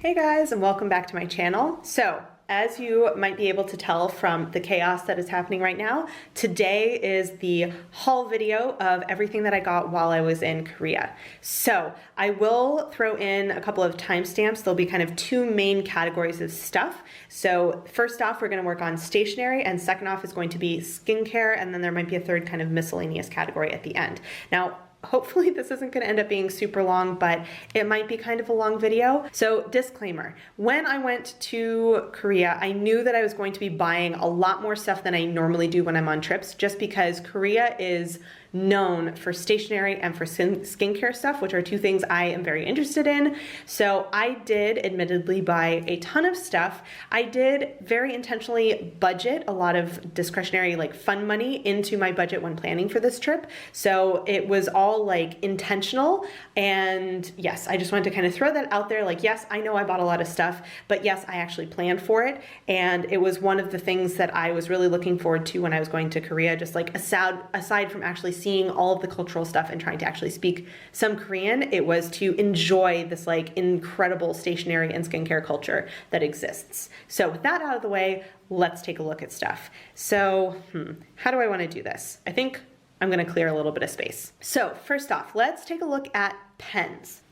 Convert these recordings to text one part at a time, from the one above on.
Hey guys, and welcome back to my channel. So, as you might be able to tell from the chaos that is happening right now, today is the haul video of everything that I got while I was in Korea. So I will throw in a couple of timestamps. There'll be kind of two main categories of stuff. So first off, we're gonna work on stationery, and second off is going to be skincare, and then there might be a third kind of miscellaneous category at the end. Now, hopefully this isn't going to end up being super long, but it might be kind of a long video. So disclaimer, when I went to Korea, I knew that I was going to be buying a lot more stuff than I normally do when I'm on trips, just because Korea is known for stationery and for skincare stuff, which are two things I am very interested in. So I did admittedly buy a ton of stuff. I did very intentionally budget a lot of discretionary like fun money into my budget when planning for this trip. So it was all like intentional. And yes, I just wanted to kind of throw that out there. Like, yes, I know I bought a lot of stuff, but yes, I actually planned for it. And it was one of the things that I was really looking forward to when I was going to Korea, just like aside from actually seeing all of the cultural stuff and trying to actually speak some Korean, it was to enjoy this like incredible stationery and skincare culture that exists. So with that out of the way, let's take a look at stuff. So how do I want to do this? I think I'm going to clear a little bit of space. So first off, let's take a look at pens.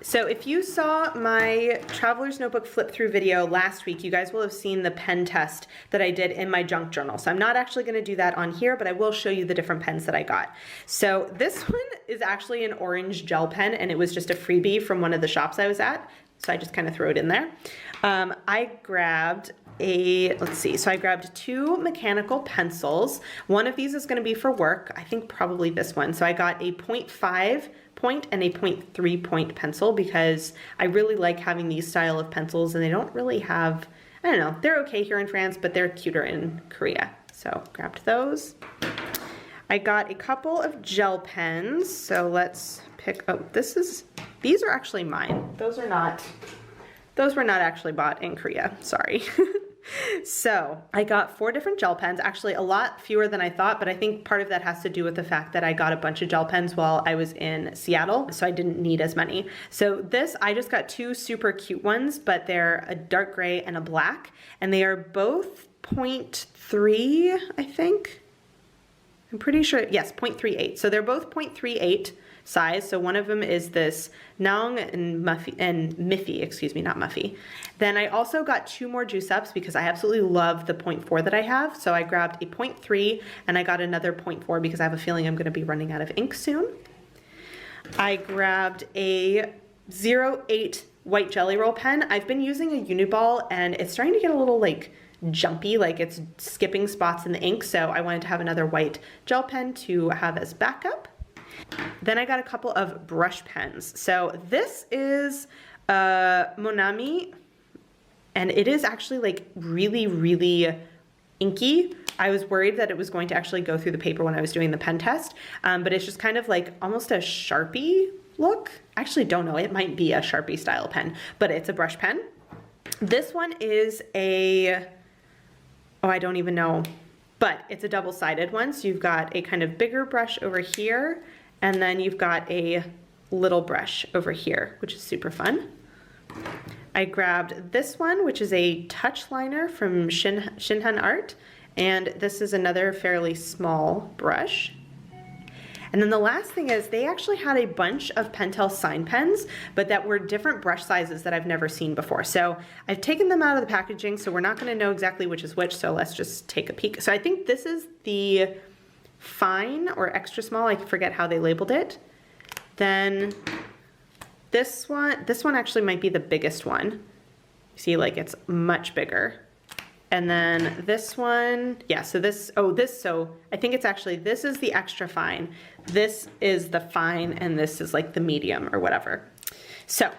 So if you saw my Traveler's Notebook flip through video last week, you guys will have seen the pen test that I did in my junk journal. So I'm not actually going to do that on here, but I will show you the different pens that I got. So this one is actually an orange gel pen, and it was just a freebie from one of the shops I was at. So I just kind of throw it in there. I grabbed I grabbed two mechanical pencils. One of these is going to be for work. I think probably this one. So I got a 0.5 point and a 0.3 point pencil because I really like having these style of pencils, and they don't really have, I don't know, they're okay here in France, but they're cuter in Korea. So grabbed those. I got a couple of gel pens. So let's pick, these are actually mine. Those were not actually bought in Korea, sorry. So I got 4 different gel pens, actually a lot fewer than I thought, but I think part of that has to do with the fact that I got a bunch of gel pens while I was in Seattle, so I didn't need as many. So I just got 2 super cute ones, but they're a dark gray and a black, and they are both 0.3, I think. I'm pretty sure, yes, 0.38. So they're both 0.38 size. So one of them is this Naung and Miffy, excuse me, not Muffy. Then I also got 2 more juice ups because I absolutely love the 0.4 that I have. So I grabbed a 0.3 and I got another 0.4 because I have a feeling I'm going to be running out of ink soon. I grabbed a 0.8 white jelly roll pen. I've been using a Uniball and it's starting to get a little like jumpy, like it's skipping spots in the ink. So I wanted to have another white gel pen to have as backup. Then I got a couple of brush pens. So this is Monami, and it is actually like really, really inky. I was worried that it was going to actually go through the paper when I was doing the pen test, but it's just kind of like almost a Sharpie look. I actually don't know, it might be a Sharpie style pen, but it's a brush pen. This one is I don't even know, but it's a double-sided one. So you've got a kind of bigger brush over here, and then you've got a little brush over here, which is super fun. I grabbed this one, which is a touch liner from Shinhan Art, and this is another fairly small brush. And then the last thing is they actually had a bunch of Pentel sign pens, but that were different brush sizes that I've never seen before. So I've taken them out of the packaging, so we're not going to know exactly which is which, so let's just take a peek. So I think this is the fine or extra small, I forget how they labeled it. Then this one actually might be the biggest one. See, like it's much bigger. And then this one, yeah, so I think it's actually, this is the extra fine, this is the fine, and this is like the medium or whatever. So,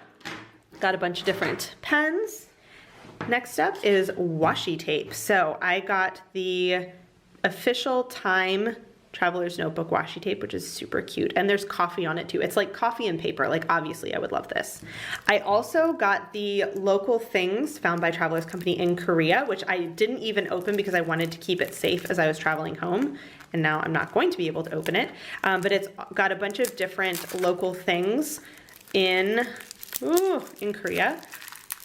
got a bunch of different pens. Next up is washi tape. So I got the official Time Traveler's Notebook washi tape, which is super cute. And there's coffee on it too. It's like coffee and paper. Like obviously I would love this. I also got the Local Things Found by Travelers Company in Korea, which I didn't even open because I wanted to keep it safe as I was traveling home. And now I'm not going to be able to open it. But it's got a bunch of different local things in Ooh, in Korea.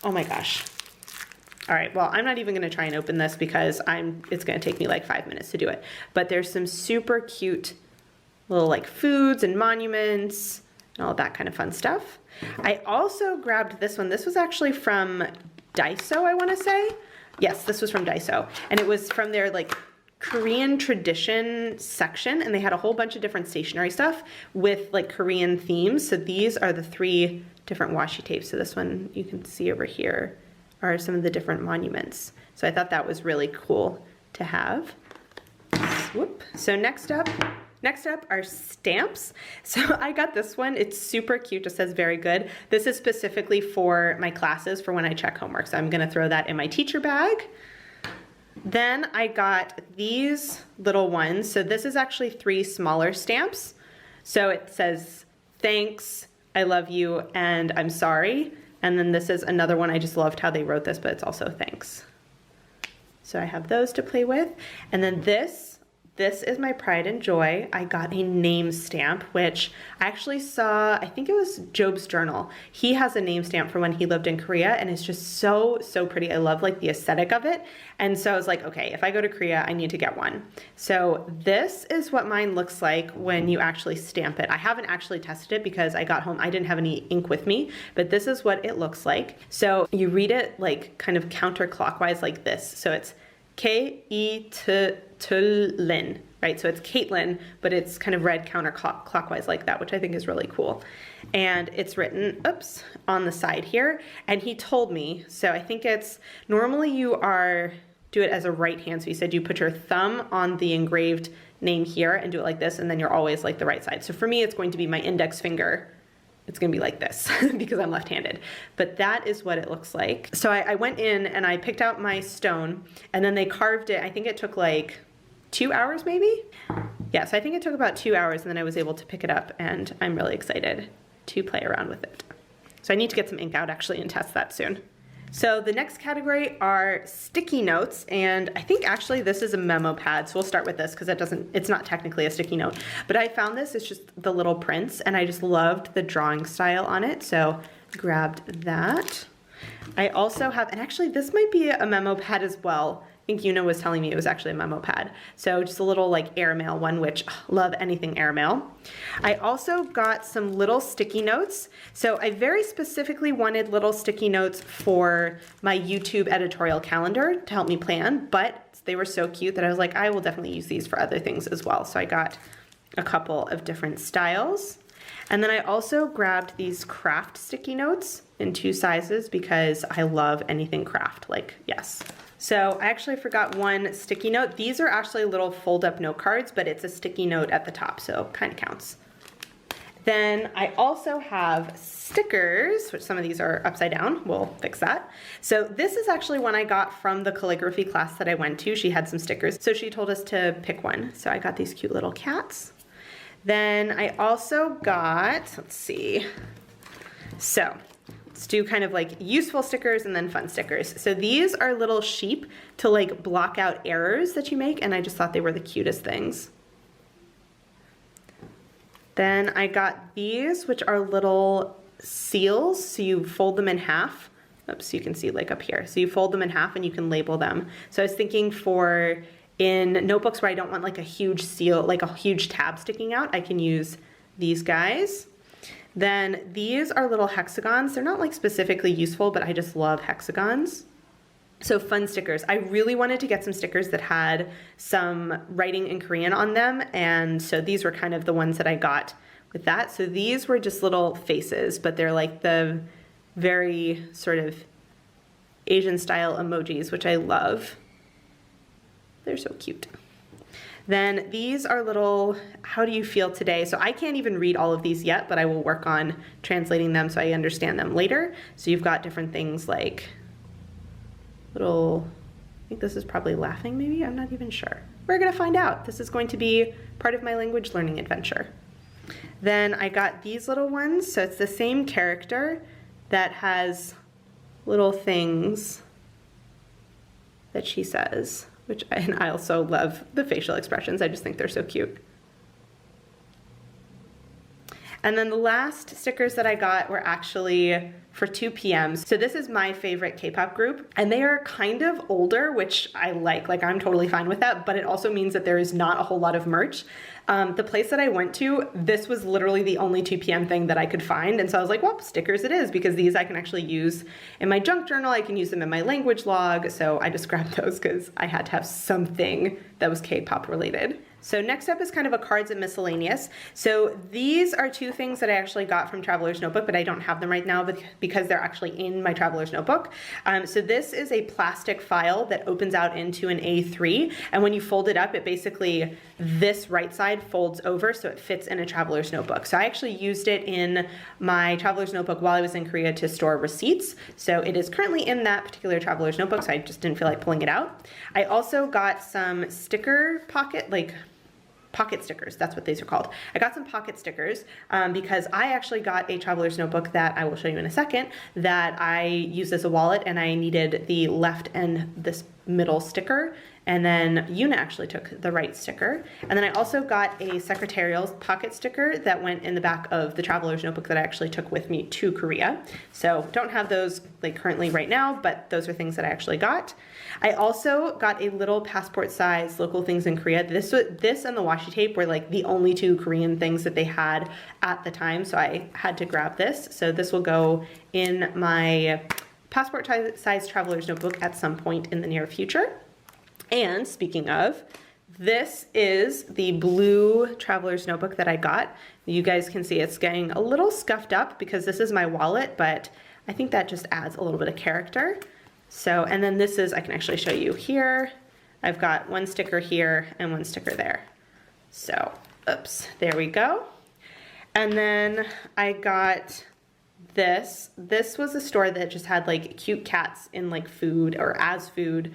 Oh my gosh. All right, well, I'm not even gonna try and open this because it's gonna take me like 5 minutes to do it. But there's some super cute little like foods and monuments and all that kind of fun stuff. I also grabbed this one. This was actually from Daiso, I wanna say. Yes, this was from Daiso. And it was from their like Korean tradition section, and they had a whole bunch of different stationery stuff with like Korean themes. So these are the 3 different washi tapes. So this one you can see over here are some of the different monuments. So I thought that was really cool to have. Whoop. So next up are stamps. So I got this one. It's super cute. It says very good. This is specifically for my classes for when I check homework. So I'm gonna throw that in my teacher bag. Then I got these little ones. So this is actually 3 smaller stamps. So it says thanks, I love you, and I'm sorry. And then this is another one. I just loved how they wrote this, but it's also thanks. So I have those to play with. And then this is my pride and joy. I got a name stamp, which I actually saw, I think it was Job's journal. He has a name stamp from when he lived in Korea, and it's just so, so pretty. I love like the aesthetic of it. And so I was like, okay, if I go to Korea, I need to get one. So this is what mine looks like when you actually stamp it. I haven't actually tested it because I got home, I didn't have any ink with me, but this is what it looks like. So you read it like kind of counterclockwise like this. So it's K-E-T-T-Lin, right? So it's Caitlin, but it's kind of read counterclockwise like that, which I think is really cool. And it's written, oops, on the side here. And he told me, so I think it's, normally you do it as a right hand. So he said you put your thumb on the engraved name here and do it like this, and then you're always like the right side. So for me, it's going to be my index finger. It's gonna be like this because I'm left-handed, but that is what it looks like. So I went in and I picked out my stone, and then they carved it. I think it took like 2 hours maybe? Yeah, so I think it took about 2 hours, and then I was able to pick it up, and I'm really excited to play around with it. So I need to get some ink out actually and test that soon. So the next category are sticky notes, and I think actually this is a memo pad, so we'll start with this because it's not technically a sticky note, but I found this, it's just the little prints, and I just loved the drawing style on it, so grabbed that. I also have, and actually this might be a memo pad as well. I think Yuna was telling me it was actually a memo pad. So just a little like airmail one, which love anything airmail. I also got some little sticky notes. So I very specifically wanted little sticky notes for my YouTube editorial calendar to help me plan, but they were so cute that I was like, I will definitely use these for other things as well. So I got a couple of different styles. And then I also grabbed these craft sticky notes in 2 sizes because I love anything craft, like yes. So I actually forgot one sticky note. These are actually little fold-up note cards, but it's a sticky note at the top, so kind of counts. Then I also have stickers, which some of these are upside down. We'll fix that. So this is actually one I got from the calligraphy class that I went to. She had some stickers, so she told us to pick one. So I got these cute little cats. Then I also got, let's see, so let's do kind of like useful stickers and then fun stickers. So these are little sheep to like block out errors that you make, and I just thought they were the cutest things. Then I got these, which are little seals, so you fold them in half. Oops, you can see like up here. So you fold them in half and you can label them. So I was thinking for in notebooks where I don't want like a huge seal, like a huge tab sticking out, I can use these guys. Then these are little hexagons. They're not like specifically useful, but I just love hexagons. So fun stickers. I really wanted to get some stickers that had some writing in Korean on them, and so these were kind of the ones that I got with that. So these were just little faces, but they're like the very sort of Asian style emojis, which I love. They're so cute. Then these are little, how do you feel today? So I can't even read all of these yet, but I will work on translating them so I understand them later. So you've got different things like little, I think this is probably laughing maybe, I'm not even sure. We're gonna find out. This is going to be part of my language learning adventure. Then I got these little ones. So it's the same character that has little things that she says. And I also love the facial expressions. I just think they're so cute. And then the last stickers that I got were actually for 2PMs. So this is my favorite K-pop group, and they are kind of older, which I like. Like, I'm totally fine with that, but it also means that there is not a whole lot of merch. The place that I went to, this was literally the only 2PM thing that I could find, and so I was like, well, stickers it is, because these I can actually use in my junk journal, I can use them in my language log, so I just grabbed those because I had to have something that was K-pop related. So next up is kind of a cards and miscellaneous. So these are two things that I actually got from Traveler's Notebook, but I don't have them right now because they're actually in my Traveler's Notebook. So this is a plastic file that opens out into an A3, and when you fold it up, it basically, this right side folds over so it fits in a Traveler's Notebook. So I actually used it in my Traveler's Notebook while I was in Korea to store receipts. So it is currently in that particular Traveler's Notebook, so I just didn't feel like pulling it out. I also got some sticker pocket stickers, that's what these are called. I got some pocket stickers because I actually got a Traveler's Notebook that I will show you in a second that I used as a wallet, and I needed the left and this middle sticker, and then Yuna actually took the right sticker. And then I also got a secretarial pocket sticker that went in the back of the Traveler's Notebook that I actually took with me to Korea. So don't have those like currently right now, but those are things that I actually got. I also got a little passport size local things in Korea. This and the washi tape were like the only two Korean things that they had at the time, so I had to grab this. So this will go in my passport size Traveler's Notebook at some point in the near future. And speaking of, this is the blue Traveler's Notebook that I got. You guys can see it's getting a little scuffed up because this is my wallet, but I think that just adds a little bit of character. So, and then this is, I can actually show you here. I've got one sticker here and one sticker there. So, oops, there we go. And then I got this. This was a store that just had like cute cats in like food or as food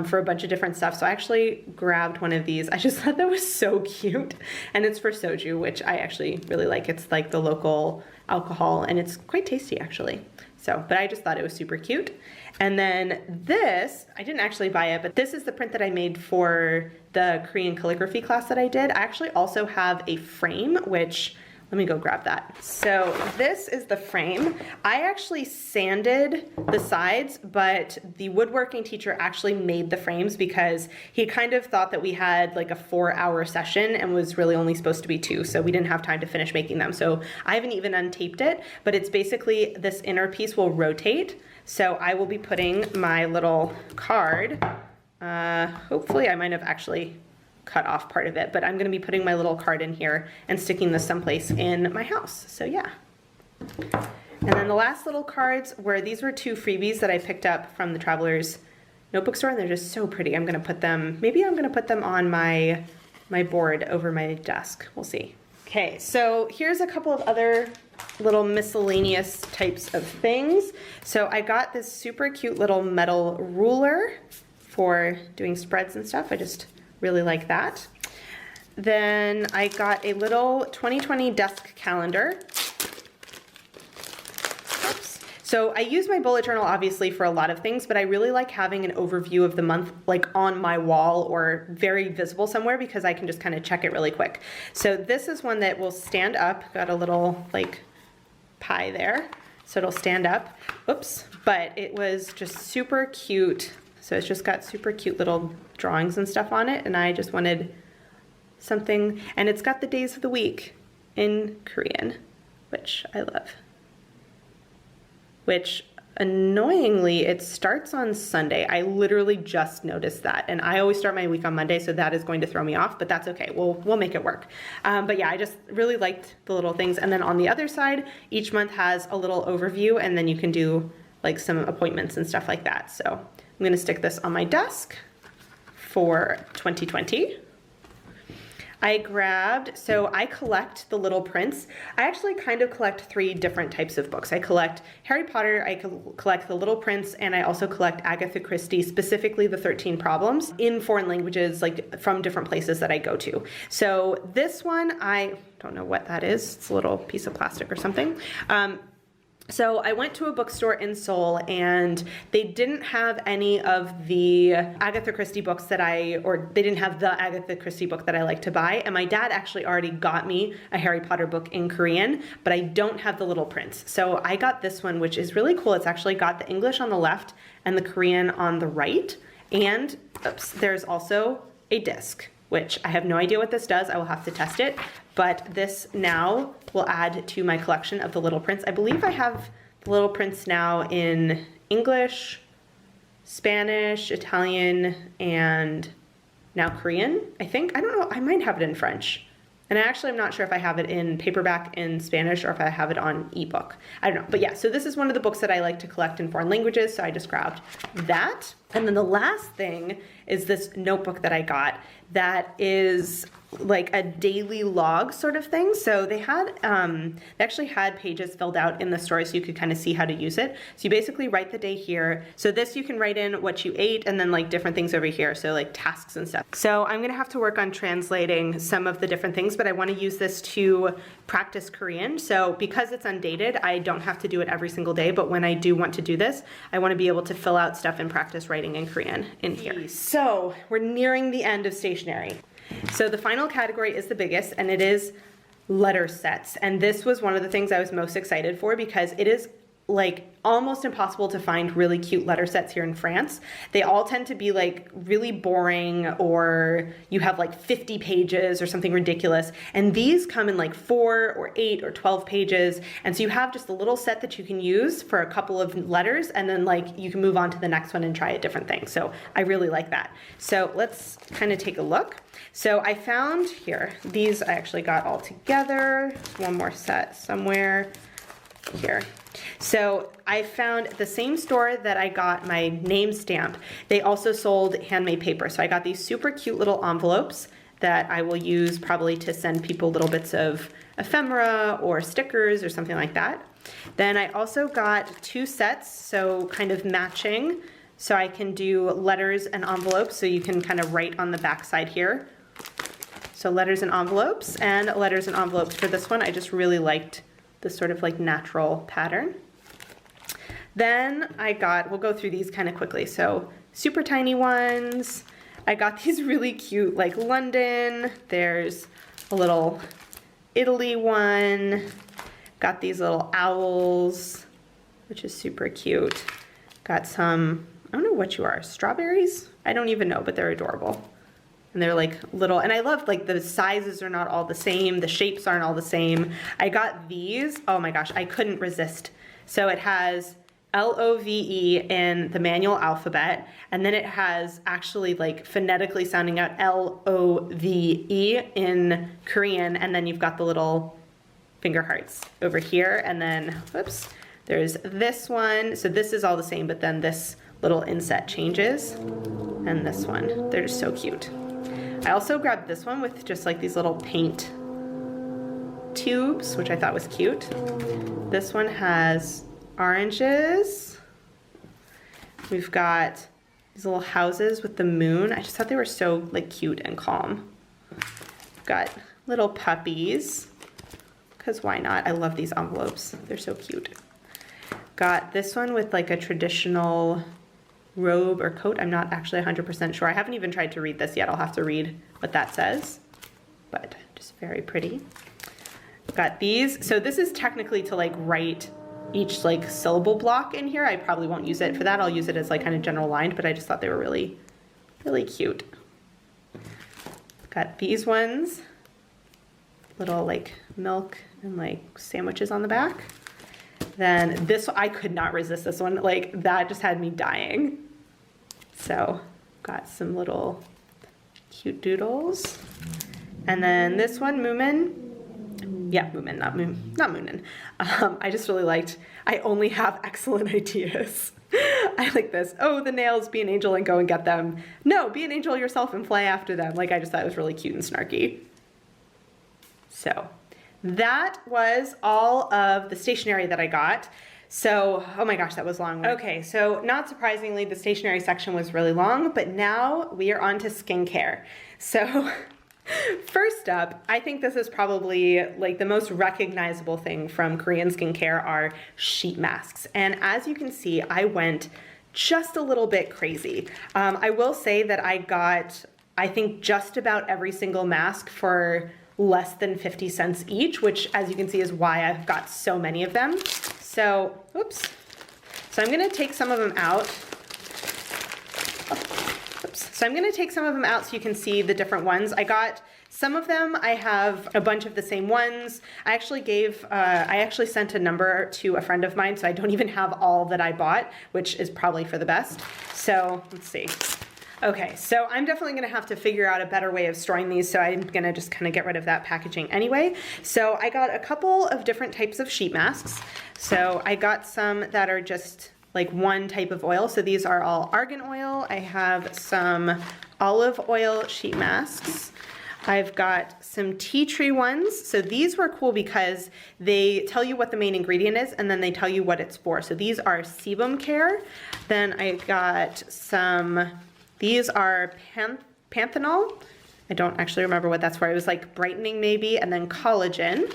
for a bunch of different stuff. So I actually grabbed one of these. I just thought that was so cute. And it's for soju, which I actually really like. It's like the local alcohol and it's quite tasty actually. So, but I just thought it was super cute. And then this, I didn't actually buy it, but this is the print that I made for the Korean calligraphy class that I did. I actually also have a frame, which, let me go grab that. So this is the frame. I actually sanded the sides, but the woodworking teacher actually made the frames because he kind of thought that we had like a 4-hour session and was really only supposed to be 2, so we didn't have time to finish making them. So I haven't even untaped it, but it's basically this inner piece will rotate. So I will be putting my little card, hopefully I might have actually cut off part of it, but I'm gonna be putting my little card in here and sticking this someplace in my house, so yeah. And then the last little cards these were 2 freebies that I picked up from the Traveler's Notebook store, and they're just so pretty. I'm gonna put them, maybe I'm gonna put them on my board over my desk, we'll see. Okay, so here's a couple of other little miscellaneous types of things. So I got this super cute little metal ruler for doing spreads and stuff. I just really like that. Then I got a little 2020 desk calendar. Oops. So I use my bullet journal obviously for a lot of things, but I really like having an overview of the month like on my wall or very visible somewhere because I can just kind of check it really quick. So this is one that will stand up, got a little like pie there, so it'll stand up. Oops, but it was just super cute. So it's just got super cute little drawings and stuff on it, and I just wanted something, and it's got the days of the week in Korean, which I love. Which, annoyingly, it starts on Sunday. I literally just noticed that, and I always start my week on Monday, so that is going to throw me off, but that's okay. We'll make it work. But yeah, I just really liked the little things, and then on the other side, each month has a little overview, and then you can do like some appointments and stuff like that. So I'm gonna stick this on my desk for 2020. I grabbed, so I collect the little prints. I actually kind of collect 3 different types of books. I collect Harry Potter, I collect the little prints, and I also collect Agatha Christie, specifically the 13 Problems, in foreign languages, like from different places that I go to. So this one, I don't know what that is. It's a little piece of plastic or something. So I went to a bookstore in Seoul and they didn't have any of the Agatha Christie books that they didn't have the Agatha Christie book that I like to buy. And my dad actually already got me a Harry Potter book in Korean, but I don't have The Little Prince. So I got this one, which is really cool. It's actually got the English on the left and the Korean on the right. And there's also a disc, which I have no idea what this does. I will have to test it. But this now will add to my collection of The Little Prince. I believe I have The Little Prince now in English, Spanish, Italian, and now Korean, I think. I don't know, I might have it in French. And I actually am not sure if I have it in paperback in Spanish or if I have it on ebook. I don't know. But yeah, so this is one of the books that I like to collect in foreign languages, so I just grabbed that. And then the last thing is this notebook that I got that is like a daily log sort of thing. So they actually had pages filled out in the story so you could kind of see how to use it. So you basically write the day here. So this you can write in what you ate and then like different things over here. So like tasks and stuff. So I'm gonna have to work on translating some of the different things, but I wanna use this to practice Korean. So because it's undated, I don't have to do it every single day, but when I do want to do this, I wanna be able to fill out stuff and practice writing in Korean in here. So we're nearing the end of stationery. So the final category is the biggest, and it is letter sets. And this was one of the things I was most excited for because it is like almost impossible to find really cute letter sets here in France. They all tend to be like really boring, or you have like 50 pages or something ridiculous. And these come in like 4 or 8 or 12 pages. And so you have just a little set that you can use for a couple of letters, and then like you can move on to the next one and try a different thing. So I really like that. So let's kind of take a look. So I found here, these I actually got all together. One more set somewhere here. So I found the same store that I got my name stamp. They also sold handmade paper. So I got these super cute little envelopes that I will use probably to send people little bits of ephemera or stickers or something like that. Then I also got 2 sets, so kind of matching. So I can do letters and envelopes, so you can kind of write on the back side here. So letters and envelopes for this one. I just really liked this sort of like natural pattern. Then we'll go through these kind of quickly. So super tiny ones. I got these really cute like London. There's a little Italy one. Got these little owls, which is super cute. Got some, I don't know what you are, strawberries? I don't even know, but they're adorable. And they're like little, and I love like the sizes are not all the same, the shapes aren't all the same. I got these, oh my gosh, I couldn't resist. So it has L-O-V-E in the manual alphabet, and then it has actually like phonetically sounding out L-O-V-E in Korean, and then you've got the little finger hearts over here, and then, whoops, there's this one. So this is all the same, but then this little inset changes, and this one, they're just so cute. I also grabbed this one with just like these little paint tubes, which I thought was cute. This one has oranges. We've got these little houses with the moon. I just thought they were so like cute and calm. We've got little puppies, because why not? I love these envelopes. They're so cute. Got this one with like a traditional robe or coat. I'm not actually 100% sure. I haven't even tried to read this yet. I'll have to read what that says, but just very pretty. Got these. So this is technically to like write each like syllable block in here. I probably won't use it for that. I'll use it as like kind of general lined, but I just thought they were really, really cute. Got these ones, little like milk and like sandwiches on the back. Then this, I could not resist this one. Like that just had me dying. So got some little cute doodles. And then this one, Moomin. Yeah, Moomin, not Moonin. I just really liked, I only have excellent ideas. I like this. Oh, the nails, be an angel and go and get them. No, be an angel yourself and fly after them. Like I just thought it was really cute and snarky. So that was all of the stationery that I got. So, oh my gosh, that was long. Okay, so not surprisingly, the stationery section was really long, but now we are on to skincare. So First up, I think this is probably like the most recognizable thing from Korean skincare are sheet masks. And as you can see, I went just a little bit crazy. I will say that I got, I think, just about every single mask for less than 50 cents each, which as you can see is why I've got so many of them. So, oops. So I'm gonna take some of them out. So I'm gonna take some of them out so you can see the different ones. I got some of them, I have a bunch of the same ones. I actually sent a number to a friend of mine, so I don't even have all that I bought, which is probably for the best. So let's see. Okay, so I'm definitely gonna have to figure out a better way of storing these, so I'm gonna just kind of get rid of that packaging anyway. So I got a couple of different types of sheet masks. So I got some that are just like one type of oil. So these are all argan oil. I have some olive oil sheet masks. I've got some tea tree ones. So these were cool because they tell you what the main ingredient is and then they tell you what it's for. So these are sebum care. Then I got some, these are panthenol. I don't actually remember what that's for. It was like brightening maybe, and then collagen.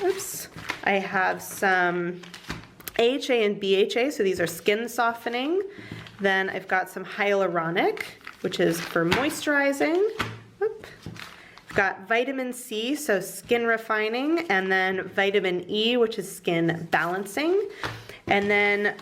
Oops. I have some AHA and BHA, so these are skin softening. Then I've got some hyaluronic, which is for moisturizing. Oop. I've got vitamin C, so skin refining, and then vitamin E, which is skin balancing. And then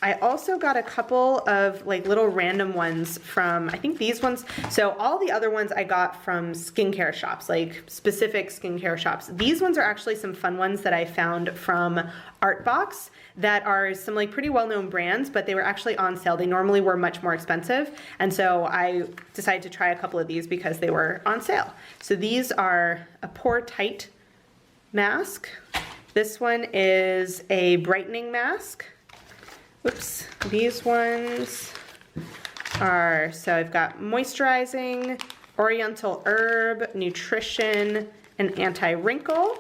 I also got a couple of like little random ones from, I think these ones, so all the other ones I got from skincare shops, like specific skincare shops. These ones are actually some fun ones that I found from Artbox that are some like pretty well-known brands, but they were actually on sale. They normally were much more expensive. And so I decided to try a couple of these because they were on sale. So these are a pore tight mask. This one is a brightening mask. Oops, these ones are, so I've got moisturizing, oriental herb, nutrition, and anti-wrinkle.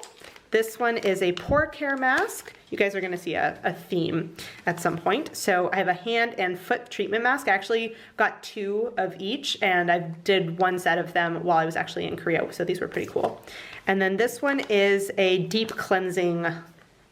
This one is a pore care mask. You guys are gonna see a theme at some point. So I have a hand and foot treatment mask. I actually got 2 of each and I did one set of them while I was actually in Korea. So these were pretty cool. And then this one is a deep cleansing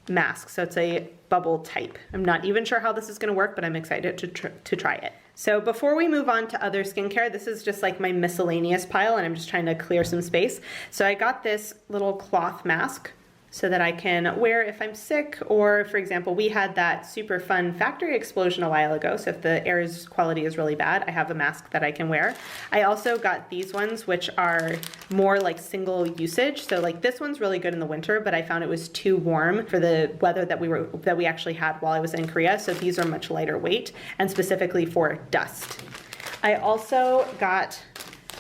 mask. So it's a bubble type. I'm not even sure how this is gonna work, but I'm excited to try it. So before we move on to other skincare, this is just like my miscellaneous pile and I'm just trying to clear some space. So I got this little cloth mask so that I can wear if I'm sick, or for example, we had that super fun factory explosion a while ago, so if the air quality is really bad, I have a mask that I can wear. I also got these ones, which are more like single usage, so like this one's really good in the winter, but I found it was too warm for the weather that we actually had while I was in Korea, so these are much lighter weight, and specifically for dust. I also got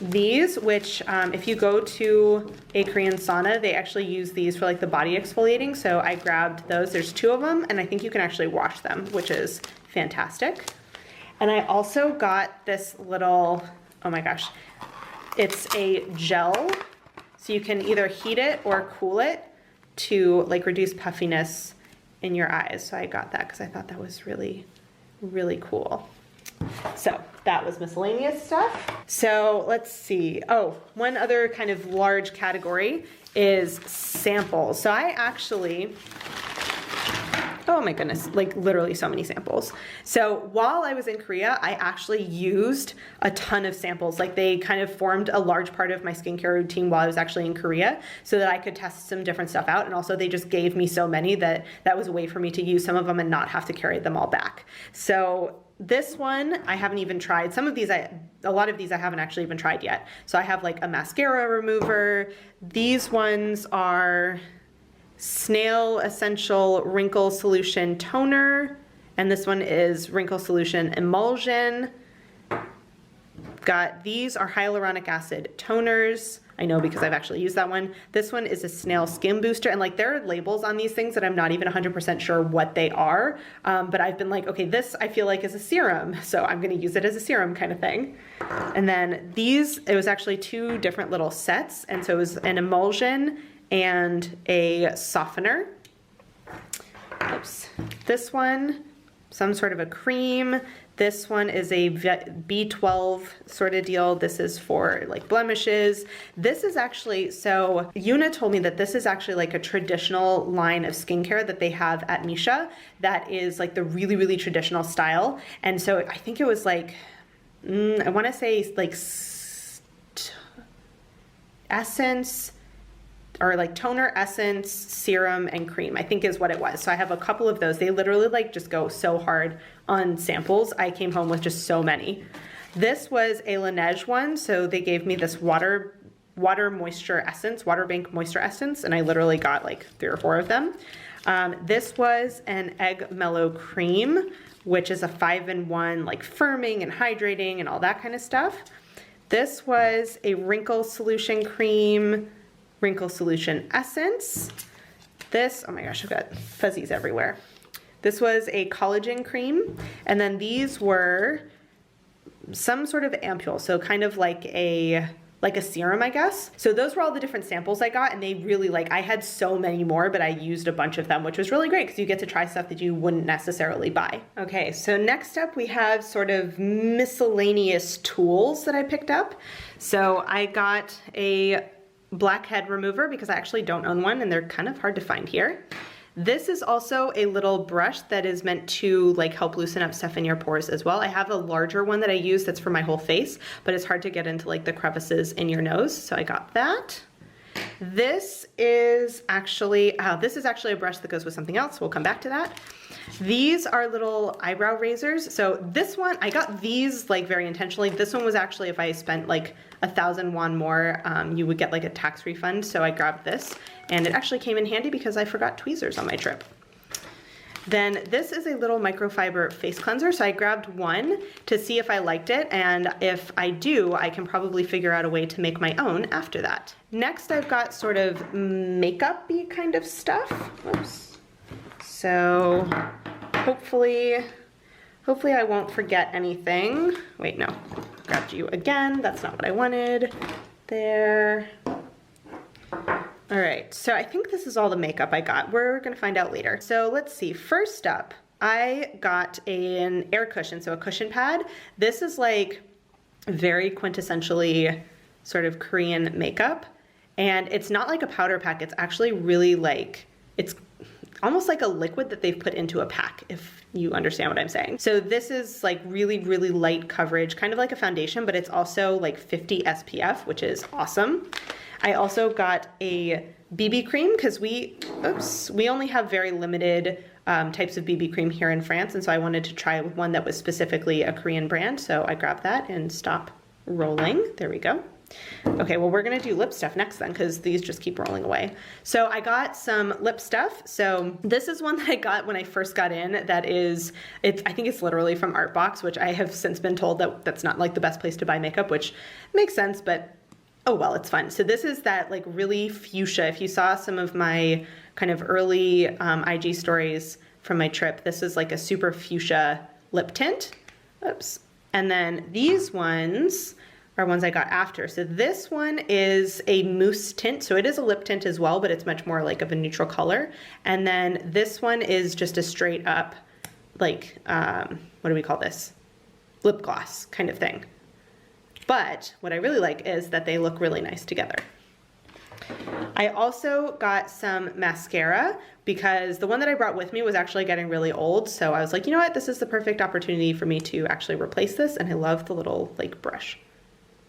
these, which if you go to a Korean sauna, they actually use these for like the body exfoliating. So I grabbed those. There's 2 of them, and I think you can actually wash them, which is fantastic. And I also got this little, oh my gosh, it's a gel. So you can either heat it or cool it to like reduce puffiness in your eyes. So I got that because I thought that was really, really cool. So that was miscellaneous stuff. So let's see. Oh, one other kind of large category is samples. So I actually, oh my goodness, like literally so many samples. So while I was in Korea, I actually used a ton of samples. Like they kind of formed a large part of my skincare routine while I was actually in Korea so that I could test some different stuff out. And also they just gave me so many that was a way for me to use some of them and not have to carry them all back. So this one, I haven't even tried. Some of these, a lot of these I haven't actually even tried yet. So I have like a mascara remover. These ones are Snail Essential Wrinkle Solution Toner. And this one is Wrinkle Solution Emulsion. These are hyaluronic acid toners. I know because I've actually used that one. This one is a Snail Skin Booster, and like there are labels on these things that I'm not even 100% sure what they are, but I've been like, okay, this I feel like is a serum, so I'm gonna use it as a serum kind of thing. And then these, it was actually 2 different little sets, and so it was an emulsion and a softener. Oops. This one, some sort of a cream. This one is a B12 sort of deal. This is for like blemishes. This is actually, so Yuna told me that this is actually like a traditional line of skincare that they have at Misha that is like the really, really traditional style. And so I think it was like, I want to say like essence, or like toner, essence, serum, and cream, I think is what it was. So I have a couple of those. They literally like just go so hard on samples. I came home with just so many. This was a Laneige one. So they gave me this water moisture essence, water bank moisture essence, and I literally got like 3 or 4 of them. This was an egg mellow cream, which is a 5-in-1, like firming and hydrating and all that kind of stuff. This was a wrinkle solution cream, wrinkle solution essence. This, oh my gosh, I've got fuzzies everywhere. This was a collagen cream. And then these were some sort of ampule, so kind of like a serum, I guess. So those were all the different samples I got, and they really I had so many more, but I used a bunch of them, which was really great because you get to try stuff that you wouldn't necessarily buy. Okay, so next up we have sort of miscellaneous tools that I picked up. So I got a blackhead remover because I actually don't own one and they're kind of hard to find here. This is also a little brush that is meant to like help loosen up stuff in your pores as well. I have a larger one that I use that's for my whole face, but it's hard to get into like the crevices in your nose, so I got that. This is actually a brush that goes with something else. We'll come back to that. These are little eyebrow razors. So this one, I got these like very intentionally. This one was actually, if I spent like 1,000 won more, you would get like a tax refund. So I grabbed this and it actually came in handy because I forgot tweezers on my trip. Then this is a little microfiber face cleanser. So I grabbed one to see if I liked it. And if I do, I can probably figure out a way to make my own after that. Next, I've got sort of makeup-y kind of stuff. Whoops. So hopefully I won't forget anything. Wait, no, grabbed you again. That's not what I wanted. There. All right, so I think this is all the makeup I got. We're gonna find out later. So let's see, first up, I got an air cushion, so a cushion pad. This is like very quintessentially sort of Korean makeup. And it's not like a powder pack, it's actually really like, it's almost like a liquid that they've put into a pack, if you understand what I'm saying. So this is like really, really light coverage, kind of like a foundation, but it's also like 50 SPF, which is awesome. I also got a BB cream because we only have very limited types of BB cream here in France, and so I wanted to try one that was specifically a Korean brand, so I grabbed that and stop rolling. There we go. Okay, well we're gonna do lip stuff next then because these just keep rolling away. So I got some lip stuff. So this is one that I got when I first got in that is, I think it's literally from Artbox, which I have since been told that that's not like the best place to buy makeup, which makes sense, but oh well, it's fun. So this is that like really fuchsia. If you saw some of my kind of early IG stories from my trip, this is like a super fuchsia lip tint. Oops. And then these ones are ones I got after. So this one is a mousse tint. So it is a lip tint as well, but it's much more like of a neutral color. And then this one is just a straight up like, what do we call this? Lip gloss kind of thing. But what I really like is that they look really nice together. I also got some mascara because the one that I brought with me was actually getting really old. So I was like, you know what? This is the perfect opportunity for me to actually replace this. And I love the little like brush.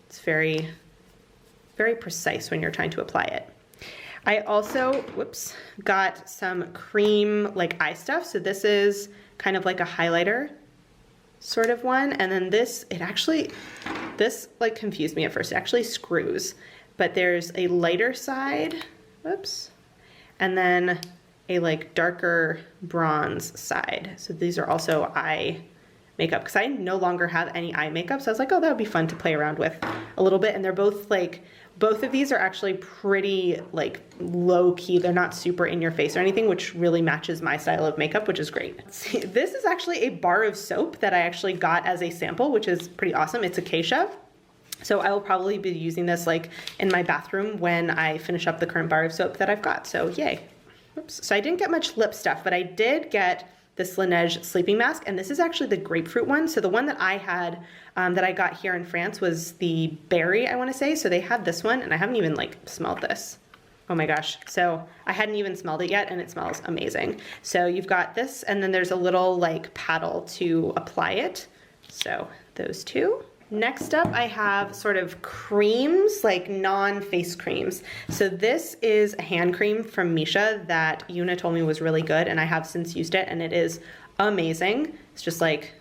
It's very, very precise when you're trying to apply it. I also, got some cream like eye stuff. So this is kind of like a highlighter sort of one. And then this like confused me at first. It actually screws, but there's a lighter side, and then a like darker bronze side. So these are also eye makeup because I no longer have any eye makeup. So I was like, oh, that would be fun to play around with a little bit. And they're both like, both of these are actually pretty like low key. They're not super in your face or anything, which really matches my style of makeup, which is great. See, this is actually a bar of soap that I actually got as a sample, which is pretty awesome. It's Acacia. So I will probably be using this like in my bathroom when I finish up the current bar of soap that I've got. So yay. So I didn't get much lip stuff, but I did get this Laneige sleeping mask, and this is actually the grapefruit one. So the one that I had, that I got here in France was the berry, I wanna say. So they had this one, and I haven't even like smelled this. Oh my gosh. So I hadn't even smelled it yet, and it smells amazing. So you've got this, and then there's a little like paddle to apply it. So those two. Next up, I have sort of creams, like non-face creams. So this is a hand cream from Misha that Yuna told me was really good, and I have since used it, and it is amazing. It's just like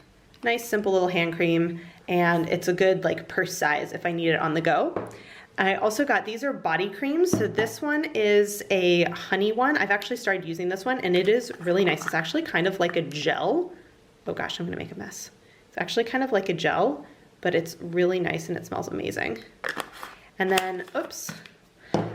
nice, simple little hand cream, and it's a good like purse size if I need it on the go. I also got, these are body creams. So this one is a honey one. I've actually started using this one, and it is really nice. It's actually kind of like a gel. Oh gosh, I'm gonna make a mess. It's actually kind of like a gel, but it's really nice and it smells amazing. And then, oops,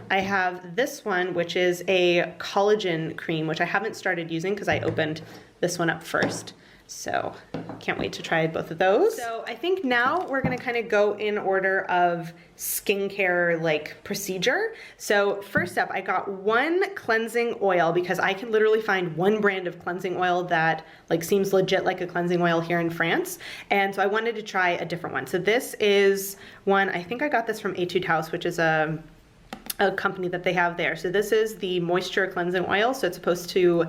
I have this one, which is a collagen cream, which I haven't started using because I opened this one up first. So can't wait to try both of those. So I think now we're gonna kind of go in order of skincare like procedure. So first up, I got one cleansing oil because I can literally find one brand of cleansing oil that like seems legit like a cleansing oil here in France. And so I wanted to try a different one. So this is one, I think I got this from Etude House, which is a company that they have there. So this is the moisture cleansing oil. So it's supposed to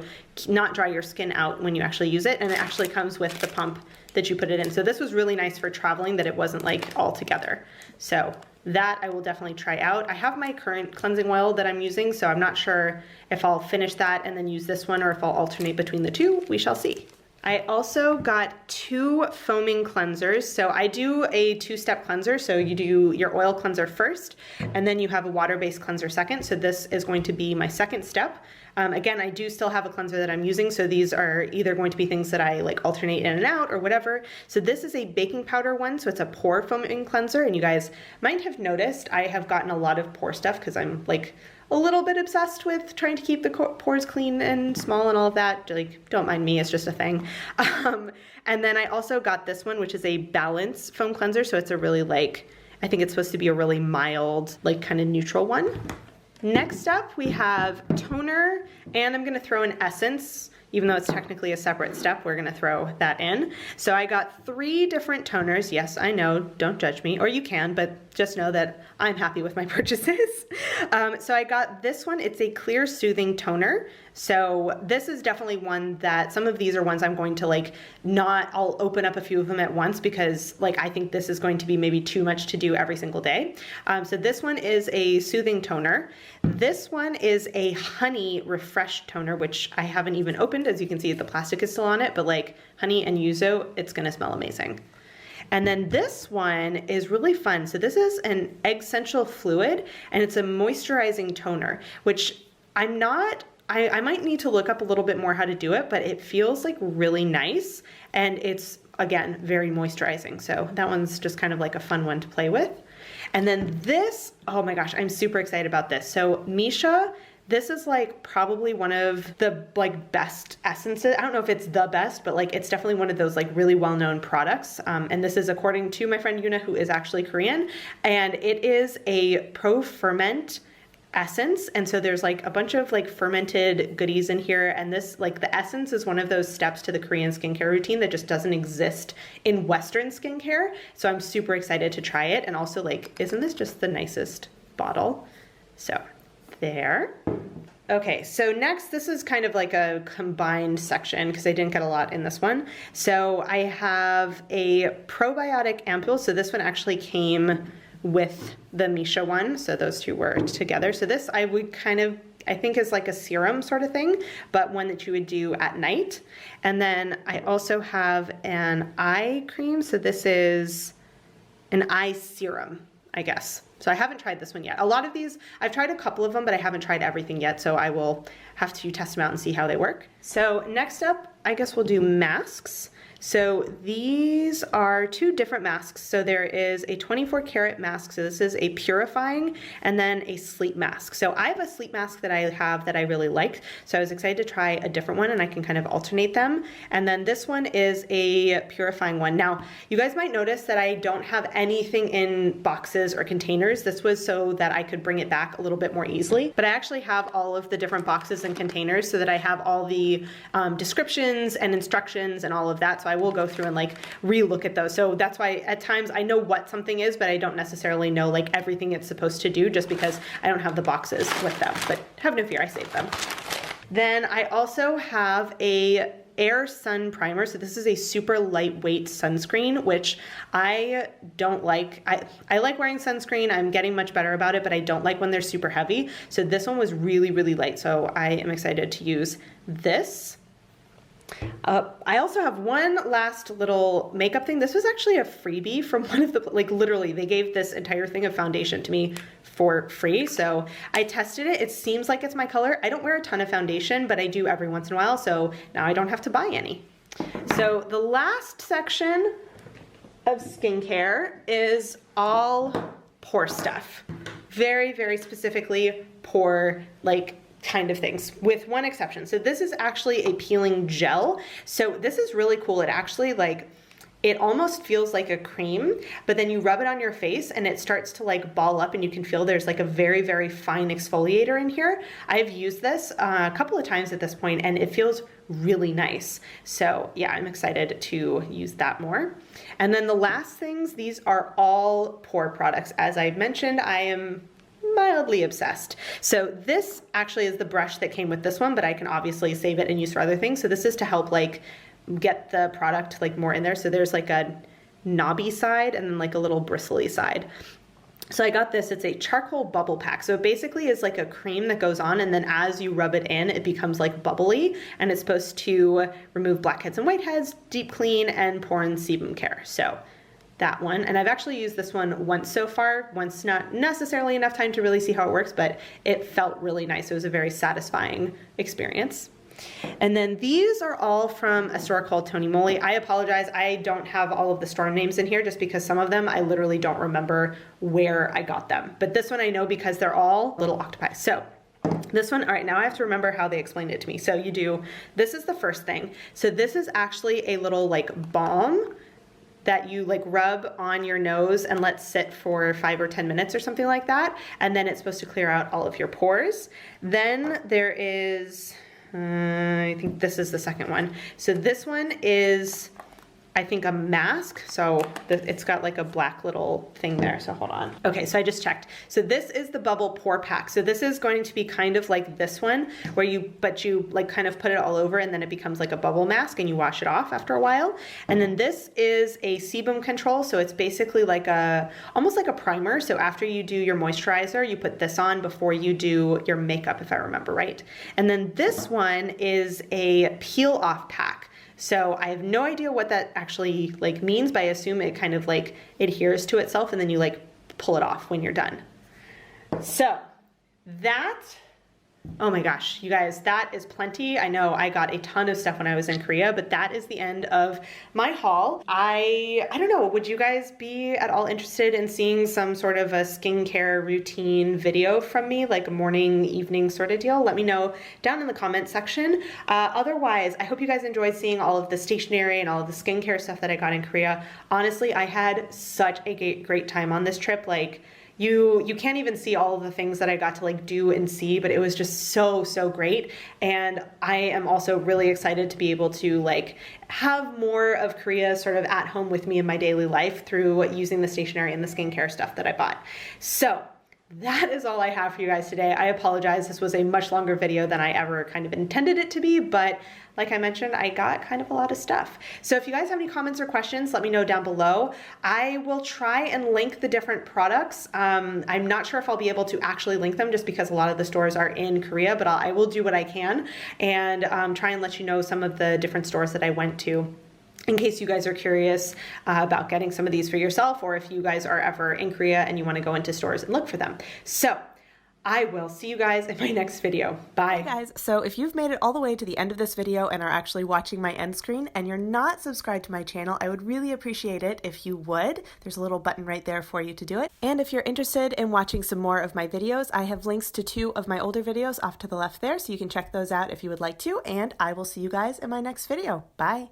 not dry your skin out when you actually use it. And it actually comes with the pump that you put it in. So this was really nice for traveling, that it wasn't like all together. So that I will definitely try out. I have my current cleansing oil that I'm using, so I'm not sure if I'll finish that and then use this one or if I'll alternate between the two. We shall see. I also got 2 foaming cleansers. So I do a 2-step cleanser. So you do your oil cleanser first, and then you have a water-based cleanser second. So this is going to be my second step. Again, I do still have a cleanser that I'm using. So these are either going to be things that I like alternate in and out or whatever. So this is a baking powder one. So it's a pore foaming cleanser. And you guys might have noticed I have gotten a lot of pore stuff because I'm like a little bit obsessed with trying to keep the pores clean and small and all of that. Like, don't mind me, it's just a thing. And then I also got this one, which is a balance foam cleanser. So it's a really like, I think it's supposed to be a really mild, like kind of neutral one. Next up, we have toner, and I'm gonna throw an essence. Even though it's technically a separate step, we're gonna throw that in. So I got 3 different toners. Yes, I know, don't judge me, or you can, but just know that I'm happy with my purchases. So I got this one, it's a clear soothing toner. So this is definitely one that, some of these are ones I'm going to like I'll open up a few of them at once because like I think this is going to be maybe too much to do every single day. So this one is a soothing toner. This one is a honey refresh toner, which I haven't even opened. As you can see, the plastic is still on it, but like honey and yuzu, it's gonna smell amazing. And then this one is really fun. So this is an egg essential fluid, and it's a moisturizing toner, which I might need to look up a little bit more how to do it, but it feels like really nice. And it's, again, very moisturizing. So that one's just kind of like a fun one to play with. And then this, oh my gosh, I'm super excited about this. So Misha, this is like probably one of the like best essences. I don't know if it's the best, but like it's definitely one of those like really well-known products. And this is according to my friend Yuna, who is actually Korean. And it is a pro-ferment essence, and so there's like a bunch of like fermented goodies in here, and this like the essence is one of those steps to the Korean skincare routine that just doesn't exist in Western skincare. So I'm super excited to try it. And also like, isn't this just the nicest bottle? So there. Okay, so next, this is kind of like a combined section because I didn't get a lot in this one. So I have a probiotic ampule. So this one actually came with the Misha one, so those two were together. So this I would kind of, I think is like a serum sort of thing, but one that you would do at night. And then I also have an eye cream. So this is an eye serum, I guess. So I haven't tried this one yet. A lot of these, I've tried a couple of them, but I haven't tried everything yet, so I will have to test them out and see how they work. So next up, I guess we'll do masks. So these are two different masks. So there is a 24 karat mask. So this is a purifying, and then a sleep mask. So I have a sleep mask that I have that I really liked. So I was excited to try a different one, and I can kind of alternate them. And then this one is a purifying one. Now, you guys might notice that I don't have anything in boxes or containers. This was so that I could bring it back a little bit more easily. But I actually have all of the different boxes and containers so that I have all the descriptions and instructions and all of that. So I will go through and like re-look at those. So that's why at times I know what something is, but I don't necessarily know like everything it's supposed to do just because I don't have the boxes with them. But have no fear, I saved them. Then I also have a Air Sun Primer. So this is a super lightweight sunscreen, which I don't like. I like wearing sunscreen. I'm getting much better about it, but I don't like when they're super heavy. So this one was really, really light. So I am excited to use this. I also have one last little makeup thing. This was actually a freebie from one of the, like literally they gave this entire thing of foundation to me for free. So I tested it. It seems like it's my color. I don't wear a ton of foundation, but I do every once in a while. So now I don't have to buy any. So the last section of skincare is all pore stuff. Very, very specifically pore, like kind of things, with one exception. So this is actually a peeling gel. So this is really cool. It actually like, it almost feels like a cream, but then you rub it on your face and it starts to like ball up, and you can feel there's like a very, very fine exfoliator in here. I've used this a couple of times at this point and it feels really nice. So yeah, I'm excited to use that more. And then the last things, these are all pore products. As I mentioned, I am mildly obsessed. So this actually is the brush that came with this one, but I can obviously save it and use for other things. So this is to help like get the product like more in there. So there's like a knobby side and then like a little bristly side. So I got this, it's a charcoal bubble pack. So it basically is like a cream that goes on, and then as you rub it in, it becomes like bubbly, and it's supposed to remove blackheads and whiteheads, deep clean, and pore and sebum care. So that one, and I've actually used this one once so far, once, not necessarily enough time to really see how it works, but it felt really nice. It was a very satisfying experience. And then these are all from a store called Tony Moly. I apologize, I don't have all of the store names in here just because some of them I literally don't remember where I got them. But this one I know because they're all little octopi. So this one, all right, now I have to remember how they explained it to me. So you do, this is the first thing. So this is actually a little like balm that you like rub on your nose and let sit for 5 or 10 minutes or something like that. And then it's supposed to clear out all of your pores. Then there is, I think this is the second one. So this one is, I think, a mask. So it's got like a black little thing there. So hold on. Okay, so I just checked. So this is the bubble pore pack. So this is going to be kind of like this one where you like kind of put it all over and then it becomes like a bubble mask and you wash it off after a while. And then this is a sebum control. So it's basically like almost like a primer. So after you do your moisturizer, you put this on before you do your makeup, if I remember right. And then this one is a peel off pack. So I have no idea what that actually like means, but I assume it kind of like adheres to itself and then you like pull it off when you're done. So that, oh my gosh, you guys, that is plenty. I know I got a ton of stuff when I was in Korea, but that is the end of my haul. I don't know, would you guys be at all interested in seeing some sort of a skincare routine video from me, like a morning, evening sort of deal? Let me know down in the comment section. Otherwise, I hope you guys enjoyed seeing all of the stationery and all of the skincare stuff that I got in Korea. Honestly, I had such a great time on this trip. Like, you can't even see all of the things that I got to like do and see, but it was just so great. And I am also really excited to be able to like have more of Korea sort of at home with me in my daily life through using the stationery and the skincare stuff that I bought. So that is all I have for you guys today. I apologize, this was a much longer video than I ever kind of intended it to be, but like I mentioned, I got kind of a lot of stuff. So if you guys have any comments or questions, let me know down below. I will try and link the different products. I'm not sure if I'll be able to actually link them just because a lot of the stores are in Korea, but I will do what I can and try and let you know some of the different stores that I went to, in case you guys are curious about getting some of these for yourself, or if you guys are ever in Korea and you want to go into stores and look for them. So I will see you guys in my next video. Bye. Hey guys, so if you've made it all the way to the end of this video and are actually watching my end screen and you're not subscribed to my channel, I would really appreciate it if you would. There's a little button right there for you to do it. And if you're interested in watching some more of my videos, I have links to 2 of my older videos off to the left there, so you can check those out if you would like to, and I will see you guys in my next video. Bye!